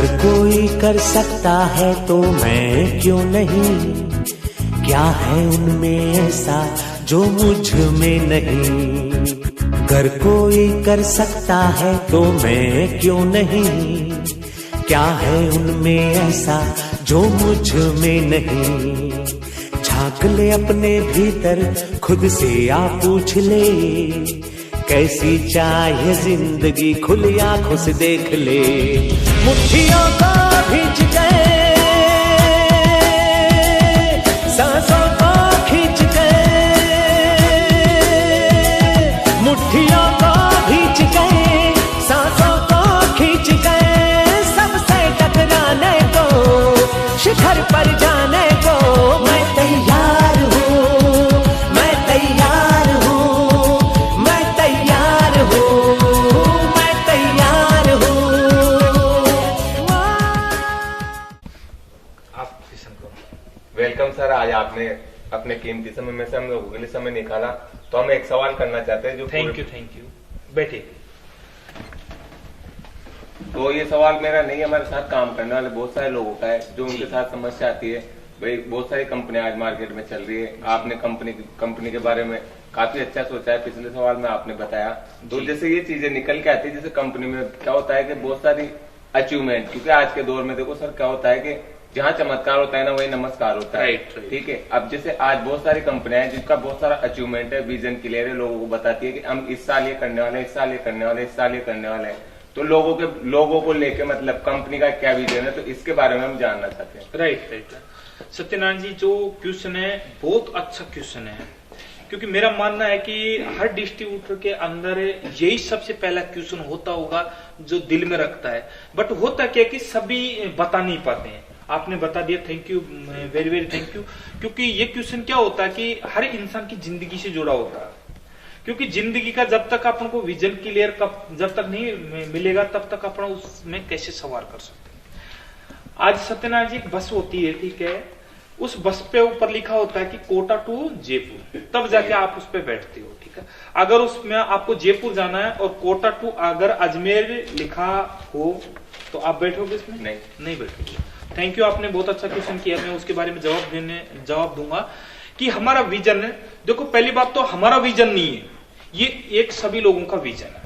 अगर कोई कर सकता है तो मैं क्यों नहीं, क्या है उनमें ऐसा जो मुझ में नहीं। अगर कोई कर सकता है तो मैं क्यों नहीं, क्या है उनमें ऐसा जो मुझ में नहीं। झांक ले अपने भीतर खुद से आ पूछ ले, कैसी चाहे जिंदगी खुली आंखों से देख ले। मुट्ठियों को भींच गए, सांसों को खींच गए, मुट्ठियों को भींच गए, सांसों को खींच गए। सबसे टकराने को, शिखर पर जाने को मैं तैयार हूँ, मैं तैयार हूँ, मैं तैयार हूँ, मैं तैयार हूँ। आप किशन को वेलकम सर। आज आपने अपने कीमती समय में से हम लोगों के लिए समय निकाला, तो हम एक सवाल करना चाहते हैं जो थैंक यू बैठिए। तो ये सवाल मेरा नहीं है, हमारे साथ काम करने वाले बहुत सारे लोगों का है जो उनके साथ समस्या आती है। भाई बहुत सारी कंपनियां आज मार्केट में चल रही है, आपने कंपनी के बारे में काफी अच्छा सोचा है, पिछले सवाल में आपने बताया। तो जैसे ये चीजें निकल के आती है, जैसे कंपनी में क्या होता है कि बहुत सारी अचीवमेंट, क्योंकि आज के दौर में देखो सर क्या होता है कि जहाँ चमत्कार होता है ना वही नमस्कार होता है। ठीक है। अब जैसे आज बहुत सारी कंपनियां हैं जिसका बहुत सारा अचीवमेंट है, विजन क्लियर है, लोगों को बताती है कि हम इस साल ये करने वाले, इस साल ये करने वाले, इस साल ये करने वाले हैं। तो लोगों को लेके मतलब कंपनी का क्या विजन है, तो इसके बारे में हम जानना चाहते हैं। राइट सत्यनारायण जी, जो क्वेश्चन है बहुत अच्छा क्वेश्चन है, क्योंकि मेरा मानना है कि हर डिस्ट्रीब्यूटर के अंदर यही सबसे पहला क्वेश्चन होता होगा जो दिल में रखता है। बट होता क्या कि सभी बता नहीं पाते हैं। आपने बता दिया, thank you, very very thank you. क्योंकि ये क्वेश्चन क्या होता है कि हर इंसान की जिंदगी से जुड़ा होता है, क्योंकि जिंदगी का जब तक अपन को विजन क्लियर जब तक नहीं मिलेगा तब तक अपन उसमें कैसे सवार कर सकते हैं। आज सत्यनारायण जी एक बस होती है, ठीक है, उस बस पे ऊपर लिखा होता है कि कोटा टू जयपुर, तब जाके आप उस पे बैठते हो। ठीक है, अगर उसमें आपको जयपुर जाना है और कोटा टू अगर अजमेर लिखा हो तो आप बैठोगे इसमें? नहीं बैठोगे। थैंक यू, आपने बहुत अच्छा क्वेश्चन किया, मैं उसके बारे में जवाब दूंगा कि हमारा विजन, देखो पहली बात तो हमारा विजन नहीं है, ये एक सभी लोगों का विजन है।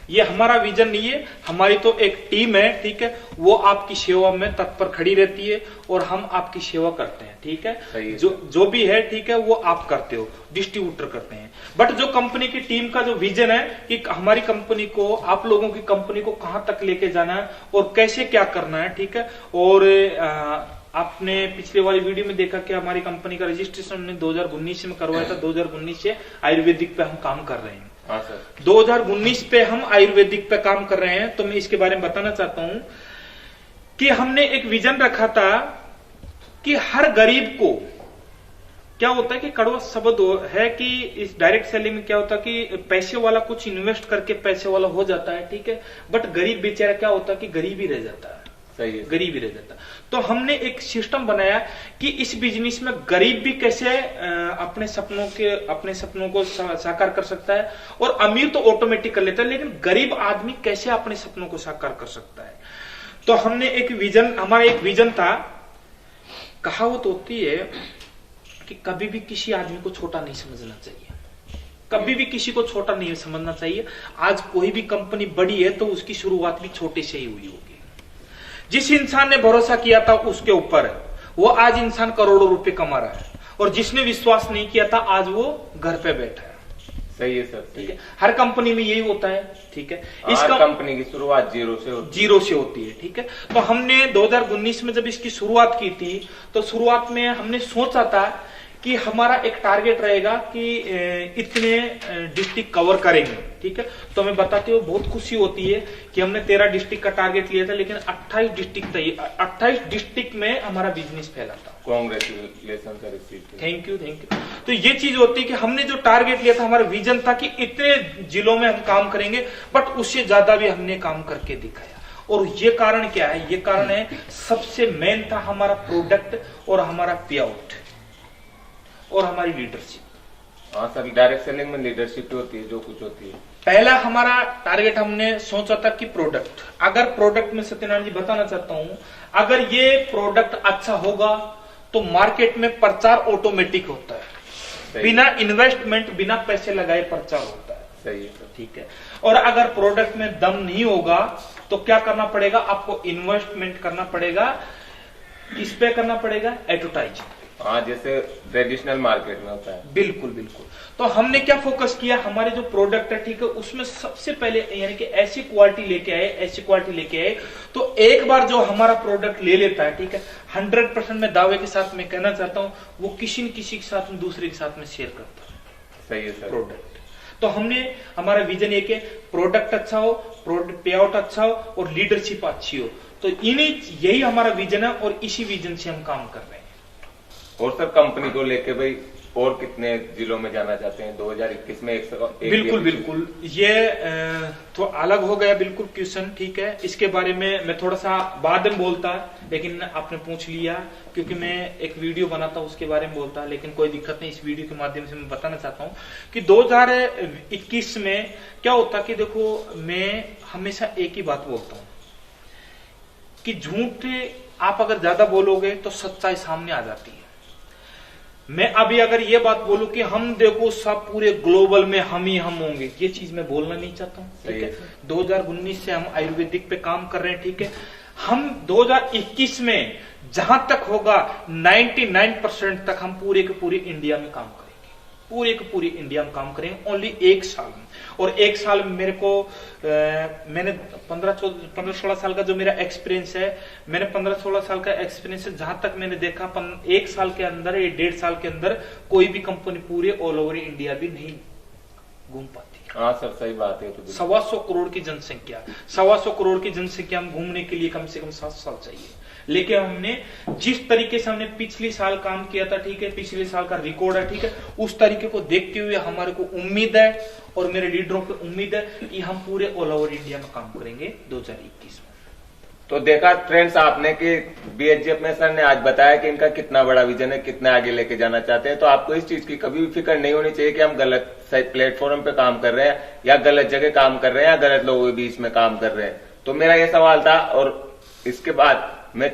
ये हमारा विजन नहीं है, हमारी तो एक टीम है, ठीक है, वो आपकी सेवा में तत्पर खड़ी रहती है और हम आपकी सेवा करते हैं। ठीक है, जो भी है, ठीक है, वो आप करते हो, डिस्ट्रीब्यूटर करते हैं। बट जो कंपनी की टीम का जो विजन है कि हमारी कंपनी को, आप लोगों की कंपनी को कहां तक लेके जाना है और कैसे क्या करना है, ठीक है। और आपने पिछले वाली वीडियो में देखा कि हमारी कंपनी का रजिस्ट्रेशन हमने 2019 में करवाया था। 2019 से आयुर्वेदिक पे हम काम कर रहे हैं। हाँ सर, 2019 पे हम आयुर्वेदिक पे काम कर रहे हैं। तो मैं इसके बारे में बताना चाहता हूं कि हमने एक विजन रखा था कि हर गरीब को, क्या होता है कि कड़वा शब्द है कि इस डायरेक्ट सेलिंग में क्या होता है कि पैसे वाला कुछ इन्वेस्ट करके पैसे वाला हो जाता है, ठीक है, बट गरीब बेचारा क्या होता है कि गरीब ही रह जाता है। सही है, गरीब ही रह जाता। तो हमने एक सिस्टम बनाया कि इस बिजनेस में गरीब भी कैसे अपने सपनों को साकार कर सकता है, और अमीर तो ऑटोमेटिक कर लेता है, लेकिन गरीब आदमी कैसे अपने सपनों को साकार कर सकता है। तो हमने एक विजन, हमारा एक विजन था। कहावत होती है कि कभी भी किसी आदमी को छोटा नहीं समझना चाहिए, कभी भी किसी को छोटा नहीं समझना चाहिए। आज कोई भी कंपनी बड़ी है तो उसकी शुरुआत भी छोटे से ही हुई होगी। जिस इंसान ने भरोसा किया था उसके ऊपर वो आज इंसान करोड़ों रुपए कमा रहा है, और जिसने विश्वास नहीं किया था आज वो घर पे बैठा है। सही है सर, ठीक है, हर कंपनी में यही होता है। ठीक है, इस कंपनी की शुरुआत जीरो से होती है। ठीक है, तो हमने 2019 में जब इसकी शुरुआत की थी तो शुरुआत में हमने सोचा था कि हमारा एक टारगेट रहेगा कि इतने डिस्ट्रिक्ट कवर करेंगे। ठीक है, तो हमें बताते हुए बहुत खुशी होती है कि हमने 13 डिस्ट्रिक्ट का टारगेट लिया था, लेकिन 28 डिस्ट्रिक्ट में हमारा बिजनेस फैला था। Congratulation sir, thank you. तो ये चीज होती है कि हमने जो टारगेट लिया था, हमारा विजन था कि इतने जिलों में हम काम करेंगे, बट उससे ज्यादा भी हमने काम करके दिखाया। और ये कारण क्या है? ये कारण है, सबसे मेन था हमारा प्रोडक्ट और हमारा पे आउट और हमारी लीडरशिप। हाँ सर, डायरेक्ट सेलिंग में लीडरशिप होती है, जो कुछ होती है। पहला हमारा टारगेट हमने सोचा था कि प्रोडक्ट, अगर प्रोडक्ट में सत्यनारायण जी बताना चाहता हूं, अगर ये प्रोडक्ट अच्छा होगा तो मार्केट में प्रचार ऑटोमेटिक होता है, बिना इन्वेस्टमेंट, बिना पैसे लगाए प्रचार होता है। सही है सर। ठीक है। और अगर प्रोडक्ट में दम नहीं होगा तो क्या करना पड़ेगा, आपको इन्वेस्टमेंट करना पड़ेगा। किस पे करना पड़ेगा? एडवर्टाइजिंग। हाँ, जैसे ट्रेडिशनल मार्केट में होता है। बिल्कुल बिल्कुल। तो हमने क्या फोकस किया, हमारे जो प्रोडक्ट है, ठीक है, उसमें सबसे पहले यानी कि ऐसी क्वालिटी लेके आए तो एक बार जो हमारा प्रोडक्ट ले लेता है, ठीक है, 100% में दावे के साथ मैं कहना चाहता हूं, वो किसी न किसी के साथ में, दूसरे के साथ में शेयर करता है। सही है सर। प्रोडक्ट, तो हमने, हमारा विजन एक है, प्रोडक्ट अच्छा हो, प्रोडक्ट पे आउट अच्छा हो और लीडरशिप अच्छी हो। तो यही हमारा विजन है और इसी विजन से हम काम कर रहे हैं। और सर, कंपनी को लेके भाई और कितने जिलों में जाना चाहते हैं 2021 में? बिल्कुल बिल्कुल, ये तो अलग हो गया बिल्कुल क्वेश्चन, ठीक है। इसके बारे में मैं थोड़ा सा बाद में बोलता, लेकिन आपने पूछ लिया, क्योंकि मैं एक वीडियो बनाता उसके बारे में बोलता, लेकिन कोई दिक्कत नहीं, इस वीडियो के माध्यम से मैं बताना चाहता हूँ कि 2021 में क्या होता कि देखो, मैं हमेशा एक ही बात बोलता हूँ कि झूठ आप अगर ज्यादा बोलोगे तो सच्चाई सामने आ जाती है। मैं अभी अगर ये बात बोलूं कि हम देखो सब पूरे ग्लोबल में हम ही हम होंगे, ये चीज मैं बोलना नहीं चाहता हूं, ठीक है। 2019 से हम आयुर्वेदिक पे काम कर रहे हैं, ठीक है। हम 2021 में जहां तक होगा 99% तक हम पूरे के पूरे इंडिया में काम करेंगे, पूरे के पूरे इंडिया में काम करेंगे, ओनली 1 साल में। और 1 साल में मेरे को मैंने 15-16 साल का जो मेरा एक्सपीरियंस है, मैंने 15-16 साल का एक्सपीरियंस है, जहां तक मैंने देखा 1 साल के अंदर या 1.5 साल के अंदर कोई भी कंपनी पूरे ऑल ओवर इंडिया भी नहीं घूम पाती। हाँ सर, सही बात है। तो 125 करोड़ की जनसंख्या, 125 करोड़ की जनसंख्या में घूमने के लिए कम से कम 7 साल चाहिए। लेकिन हमने जिस तरीके से हमने पिछले साल काम किया था, ठीक है, पिछले साल का रिकॉर्ड है, ठीक है, उस तरीके को देखते हुए हमारे को उम्मीद है और मेरे लीडरों को उम्मीद है कि हम पूरे ऑल ओवर इंडिया में काम करेंगे 2021 में। तो देखा फ्रेंड्स आपने कि BHGF में सर ने आज बताया कि इनका कितना बड़ा विजन है, कितना आगे लेके जाना चाहते हैं। तो आपको इस चीज की कभी भी फिक्र नहीं होनी चाहिए कि हम गलत प्लेटफॉर्म पे काम कर रहे हैं या गलत जगह काम कर रहे हैं या गलत लोगों के बीच में काम कर रहे हैं। तो मेरा ये सवाल था और इसके बाद मैं